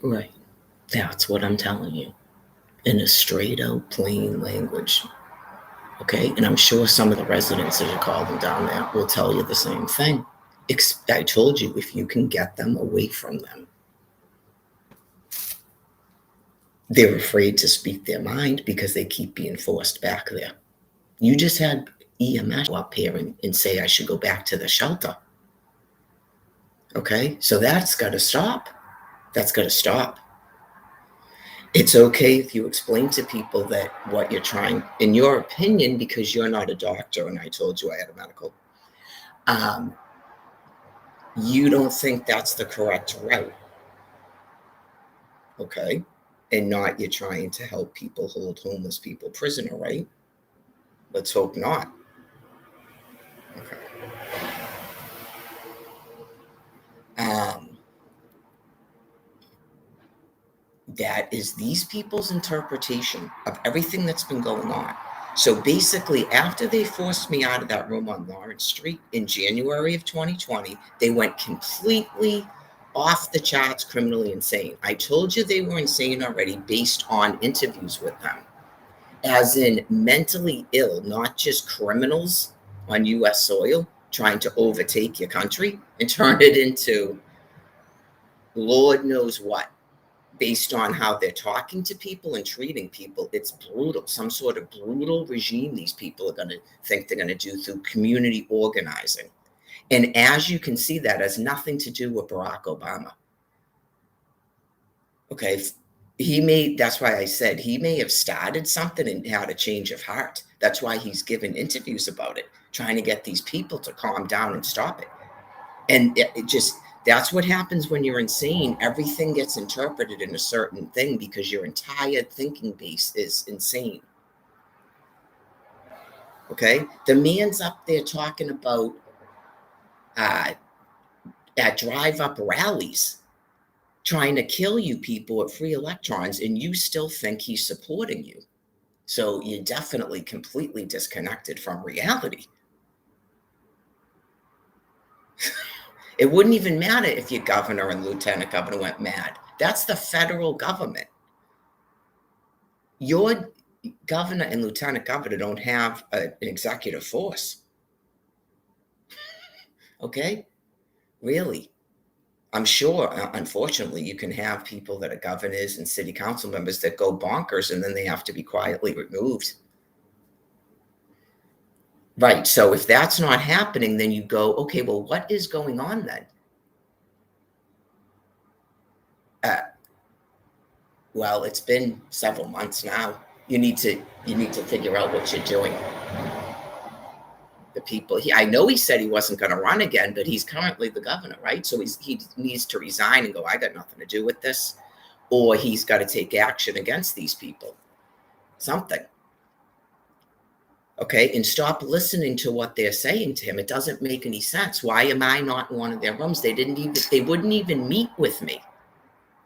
Right. That's what I'm telling you in a straight out plain language. Okay. And I'm sure some of the residents that you call them down there will tell you the same thing. I told you, if you can get them away from them, they're afraid to speak their mind because they keep being forced back there. You just had EMS up here and say I should go back to the shelter. Okay. So that's got to stop. That's got to stop. It's okay if you explain to people that what you're trying, in your opinion, because you're not a doctor, and I told you I had a medical, um, you don't think that's the correct route, okay? And not you're trying to help people hold homeless people prisoner, right? Let's hope not. Okay. Um, that is these people's interpretation of everything that's been going on. So basically, after they forced me out of that room on Lawrence Street in January of 2020, they went completely off the charts criminally insane. I told you they were insane already based on interviews with them, as in mentally ill, not just criminals on US soil trying to overtake your country and turn it into Lord knows what, based on how they're talking to people and treating people. It's brutal, some sort of brutal regime these people are going to think they're going to do through community organizing. And as you can see, that has nothing to do with Barack Obama. Okay. That's why I said he may have started something and had a change of heart. That's why he's given interviews about it, trying to get these people to calm down and stop it. And it just, that's what happens when you're insane. Everything gets interpreted in a certain thing because your entire thinking base is insane. Okay. The man's up there talking about uh, at drive up rallies, trying to kill you people at free electrons, and you still think he's supporting you. So you're definitely completely disconnected from reality. It wouldn't even matter if your governor and lieutenant governor went mad. That's the federal government. Your governor and lieutenant governor don't have an executive force. Okay? Really. I'm sure, unfortunately, you can have people that are governors and city council members that go bonkers and then they have to be quietly removed. Right. So if that's not happening, then you go, okay, well, what is going on then? Uh, well, it's been several months now. You need to figure out what you're doing. The people, I know he said he wasn't going to run again, but he's currently the governor, right? So he needs to resign and go, I got nothing to do with this, or he's got to take action against these people, something. Okay, and stop listening to what they're saying to him. It doesn't make any sense. Why am I not in one of their rooms? They wouldn't even meet with me.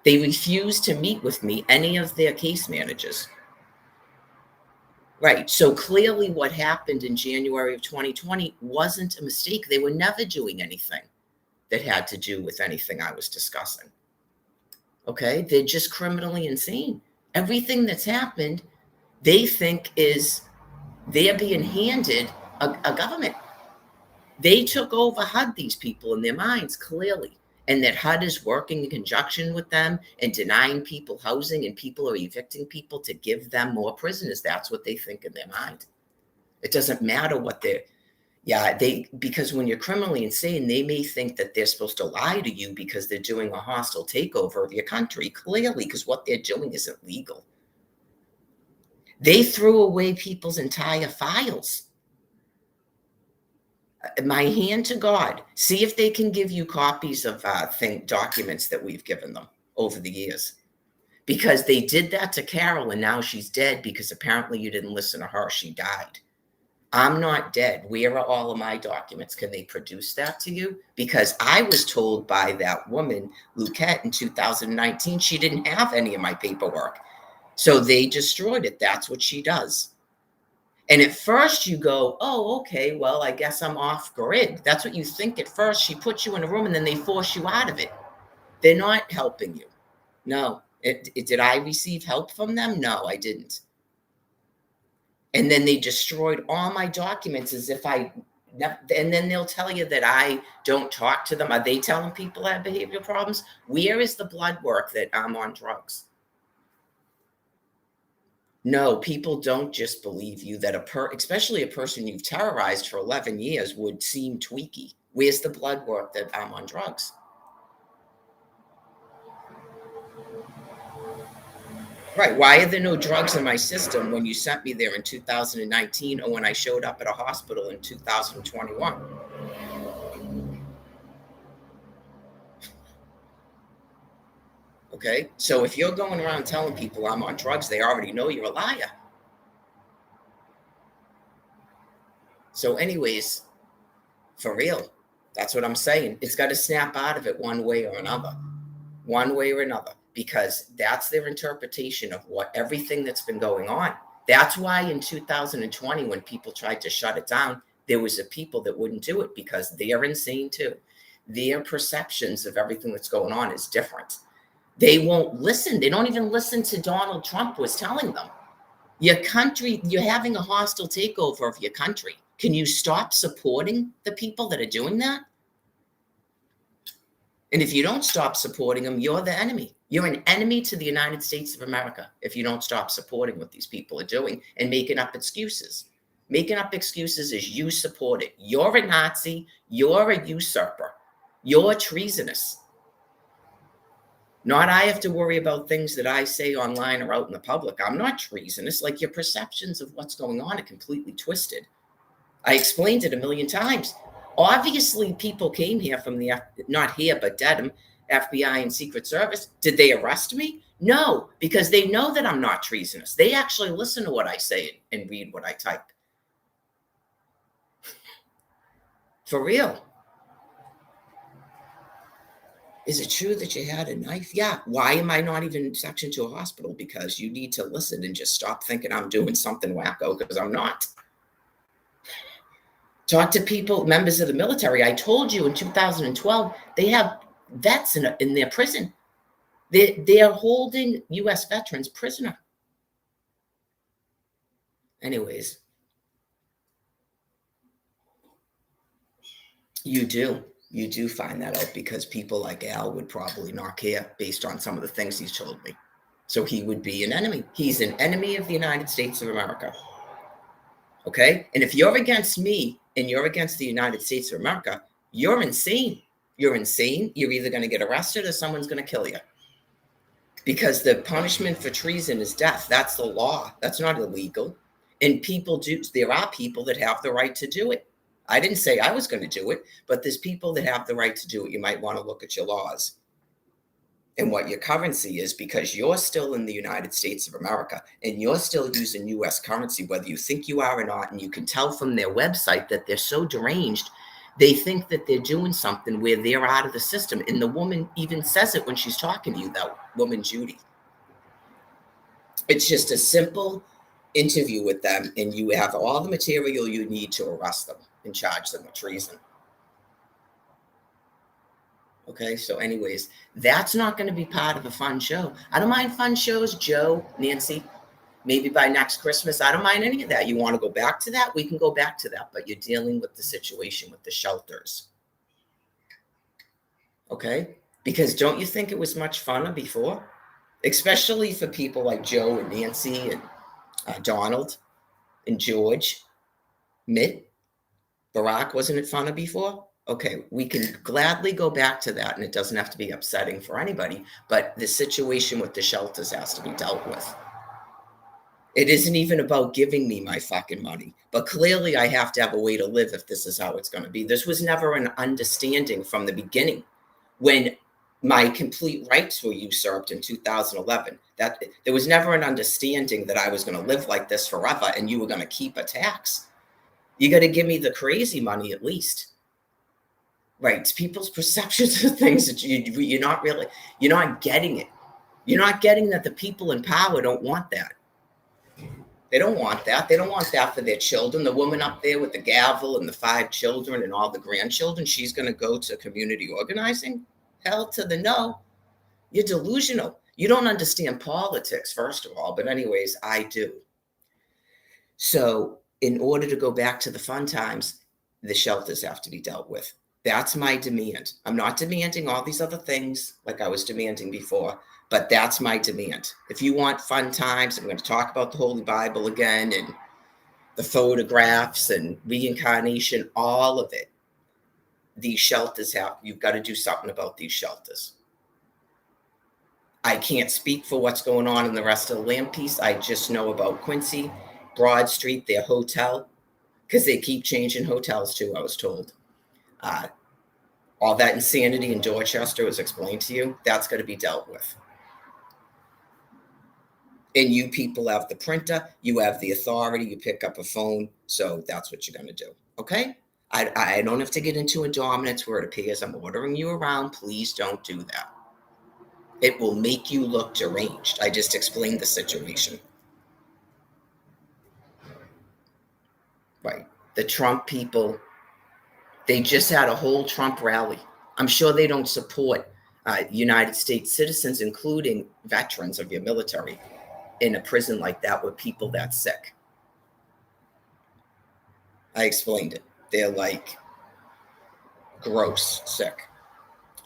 They refused to meet with me, any of their case managers. Right. So clearly what happened in January of 2020 wasn't a mistake. They were never doing anything that had to do with anything I was discussing. Okay. They're just criminally insane. Everything that's happened, they think they're being handed a government. They took over HUD, these people, in their minds, clearly. And that HUD is working in conjunction with them and denying people housing, and people are evicting people to give them more prisoners. That's what they think in their mind. It doesn't matter what because when you're criminally insane, they may think that they're supposed to lie to you because they're doing a hostile takeover of your country, clearly, because what they're doing isn't legal. They threw away people's entire files. My hand to God, see if they can give you copies of documents that we've given them over the years. Because they did that to Carol, and now she's dead because apparently you didn't listen to her. She died. I'm not dead. Where are all of my documents? Can they produce that to you? Because I was told by that woman, Lukette, in 2019, she didn't have any of my paperwork. So they destroyed it. That's what she does. And at first you go, oh, okay, well, I guess I'm off grid. That's what you think at first. She puts you in a room and then they force you out of it. They're not helping you. No. Did I receive help from them? No, I didn't. And then they destroyed all my documents as if and then they'll tell you that I don't talk to them. Are they telling people I have behavioral problems? Where is the blood work that I'm on drugs? No, people don't just believe you that especially a person you've terrorized for 11 years would seem tweaky. Where's the blood work that I'm on drugs? Right. Why are there no drugs in my system when you sent me there in 2019 or when I showed up at a hospital in 2021? Okay. So if you're going around telling people I'm on drugs, they already know you're a liar. So, anyways, for real, that's what I'm saying. It's got to snap out of it one way or another, one way or another, because that's their interpretation of what everything that's been going on. That's why in 2020, when people tried to shut it down, there was a people that wouldn't do it because they're insane too. Their perceptions of everything that's going on is different. They won't listen. They don't even listen to Donald Trump was telling them. Your country, you're having a hostile takeover of your country. Can you stop supporting the people that are doing that? And if you don't stop supporting them, you're the enemy. You're an enemy to the United States of America if you don't stop supporting what these people are doing and making up excuses. Making up excuses is you support it. You're a Nazi. You're a usurper. You're treasonous. Not I have to worry about things that I say online or out in the public. I'm not treasonous. Like your perceptions of what's going on are completely twisted. I explained it a million times. Obviously, people came here from not here, but Dedham, FBI and Secret Service. Did they arrest me? No, because they know that I'm not treasonous. They actually listen to what I say and read what I type. For real. Is it true that you had a knife? Yeah. Why am I not even sectioned to a hospital? Because you need to listen and just stop thinking I'm doing something wacko, because I'm not. Talk to people, members of the military. I told you in 2012, they have vets in their prison. They're holding U.S. veterans prisoner. Anyways, you do find that out because people like Al would probably not care based on some of the things he's told me. So he would be an enemy. He's an enemy of the United States of America. Okay? And if you're against me and you're against the United States of America, you're insane. You're insane. You're either going to get arrested or someone's going to kill you. Because the punishment for treason is death. That's the law. That's not illegal. And there are people that have the right to do it. I didn't say I was going to do it, but there's people that have the right to do it. You might want to look at your laws and what your currency is, because you're still in the United States of America and you're still using US currency, whether you think you are or not. And you can tell from their website that they're so deranged. They think that they're doing something where they're out of the system. And the woman even says it when she's talking to you, that woman, Judy. It's just a simple interview with them, and you have all the material you need to arrest them and charge them with treason. Okay, so anyways, that's not going to be part of a fun show. I don't mind fun shows, Joe, Nancy. Maybe by next Christmas, I don't mind any of that. You want to go back to that? We can go back to that, but you're dealing with the situation with the shelters. Okay? Because don't you think it was much funner before? Especially for people like Joe and Nancy and Donald and George, Mitt, Barack. Wasn't it funner before? Okay, we can gladly go back to that, and it doesn't have to be upsetting for anybody, but the situation with the shelters has to be dealt with. It isn't even about giving me my fucking money, but clearly I have to have a way to live if this is how it's going to be. This was never an understanding from the beginning when my complete rights were usurped in 2011. That there was never an understanding that I was going to live like this forever and you were going to keep a tax. You got to give me the crazy money at least. Right? It's people's perceptions of things that you're not getting it. You're not getting that the people in power don't want that. They don't want that. They don't want that for their children. The woman up there with the gavel and the 5 children and all the grandchildren, she's going to go to community organizing? Hell to the no. You're delusional. You don't understand politics, first of all, but anyways, I do. So, in order to go back to the fun times, the shelters have to be dealt with. That's my demand. I'm not demanding all these other things like I was demanding before, but that's my demand. If you want fun times, I'm going to talk about the Holy Bible again and the photographs and reincarnation, all of it. These shelters you've got to do something about these shelters. I can't speak for what's going on in the rest of the land piece. I just know about Quincy, Broad Street, their hotel, because they keep changing hotels too, I was told. Uh, all that insanity in Dorchester was explained to you. That's got to be dealt with. And you people have the printer, you have the authority, you pick up a phone. So that's what you're going to do. Okay? I don't have to get into a dominance where it appears I'm ordering you around. Please don't do that. It will make you look deranged. I just explained the situation. Right. The Trump people, they just had a whole Trump rally. I'm sure they don't support United States citizens, including veterans of your military, in a prison like that with people that sick. I explained it. They're like gross sick,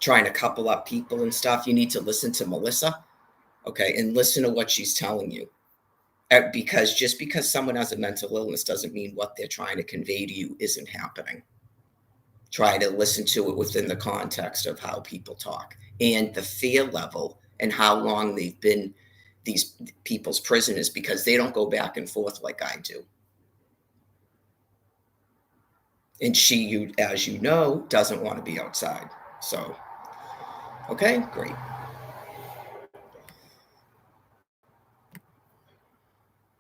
trying to couple up people and stuff. You need to listen to Melissa, okay, and listen to what she's telling you. Because just because someone has a mental illness doesn't mean what they're trying to convey to you isn't happening. Try to listen to it within the context of how people talk and the fear level and how long they've been these people's prisoners, because they don't go back and forth like I do. And she, as you know, doesn't want to be outside. So, okay, great.